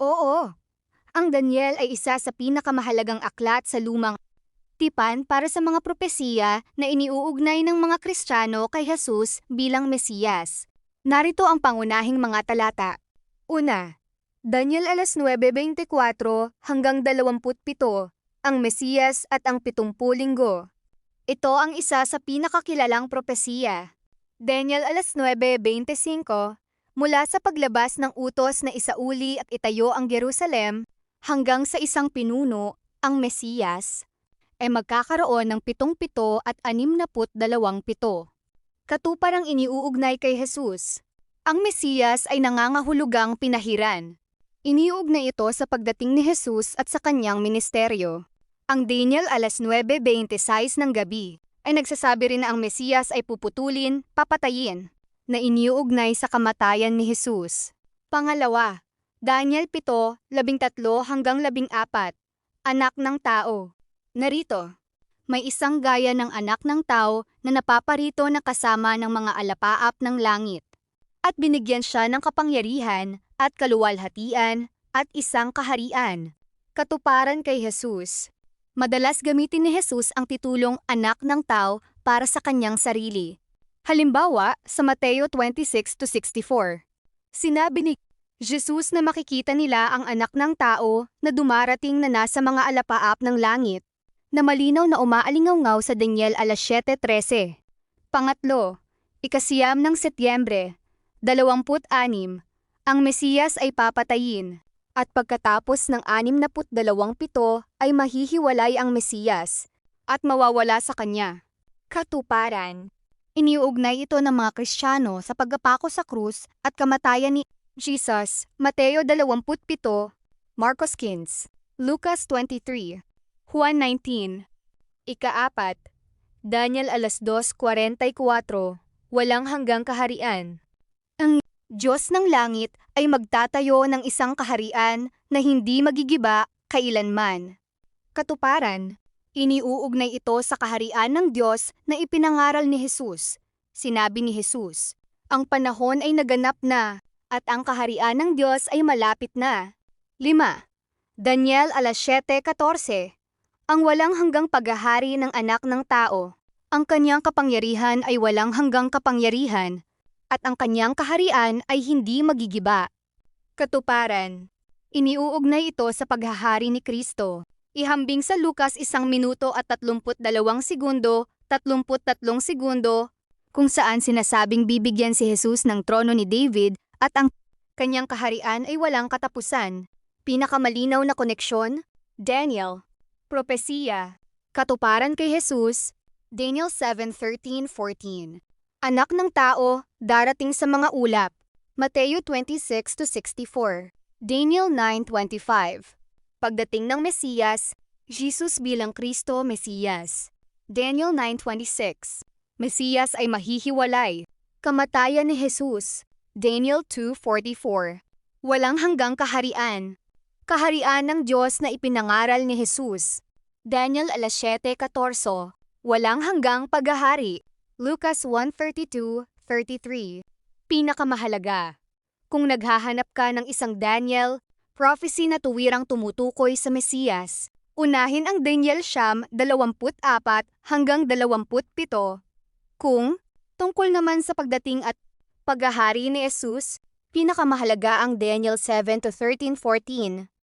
Oo, ang Daniel ay isa sa pinakamahalagang aklat sa lumang tipan para sa mga propesiya na iniuugnay ng mga Kristiyano kay Jesus bilang Mesiyas. Narito ang pangunahing mga talata. Una, Daniel 9:24 hanggang 27, ang Mesiyas at ang 70 linggo. Ito ang isa sa pinakakilalang propesiya. Daniel 9:25, mula sa paglabas ng utos na isauli at itayo ang Jerusalem, hanggang sa isang pinuno, ang Mesiyas, ay magkakaroon ng 77 at 62. Katuparang iniuugnay kay Jesus. Ang Mesiyas ay nangangahulugang pinahiran. Iniuugnay ito sa pagdating ni Jesus at sa kanyang ministeryo. Ang Daniel 9:26 ng gabi ay nagsasabi rin na ang Mesiyas ay puputulin, papatayin, na iniuugnay sa kamatayan ni Jesus. Pangalawa, Daniel 7:13 hanggang 14, anak ng tao. Narito, may isang gaya ng anak ng tao na napaparito na kasama ng mga alapaap ng langit. At binigyan siya ng kapangyarihan at kaluwalhatian at isang kaharian. Katuparan kay Jesus. Madalas gamitin ni Jesus ang titulong anak ng tao para sa kanyang sarili. Halimbawa, sa Mateo 26-64. Sinabi ni Jesus na makikita nila ang anak ng tao na dumarating na nasa mga alapaap ng langit, na malinaw na umaalingaw sa Daniel 7:13. Pangatlo, ikasiyam ng Setyembre, 26, ang Mesiyas ay papatayin, at pagkatapos ng 62 ay mahihiwalay ang Mesiyas, at mawawala sa kanya. Katuparan. Iniuugnay ito ng mga Kristiyano sa pagpako sa krus at kamatayan ni Jesus, Mateo 27, Marcos 15, Lucas 23, Juan 19. Ikaapat, Daniel 2:44, walang hanggang kaharian. Ang Diyos ng langit ay magtatayo ng isang kaharian na hindi magigiba kailanman. Katuparan. Iniuugnay ito sa kaharian ng Diyos na ipinangaral ni Jesus. Sinabi ni Jesus, ang panahon ay naganap na, at ang kaharian ng Diyos ay malapit na. 5. Daniel 7:14, ang walang hanggang paghahari ng anak ng tao. Ang kanyang kapangyarihan ay walang hanggang kapangyarihan, at ang kanyang kaharian ay hindi magigiba. Katuparan. Iniuugnay ito sa paghahari ni Kristo. Ihambing sa Lucas 1 minuto at 32 segundo, 33 segundo, kung saan sinasabing bibigyan si Jesus ng trono ni David at ang kanyang kaharian ay walang katapusan. Pinakamalinaw na koneksyon, Daniel. Propesiya. Katuparan kay Jesus, Daniel 7:13-14. Anak ng tao, darating sa mga ulap, Mateo 26-64. Daniel 9:25. Pagdating ng Mesiyas, Jesus bilang Kristo Mesiyas. Daniel 9:26. Mesiyas ay mahihiwalay. Kamatayan ni Jesus. Daniel 2:44. Walang hanggang kaharian. Kaharian ng Diyos na ipinangaral ni Jesus. Daniel 7:14. Walang hanggang paghahari. Lucas 1:32-33. Pinakamahalaga. Kung naghahanap ka ng isang Daniel, prophecy na tuwirang tumutukoy sa Mesiyas, unahin ang Daniel 24 hanggang 27. Kung tungkol naman sa pagdating at paghahari ni Jesus, pinakamahalaga ang Daniel 7-13-14.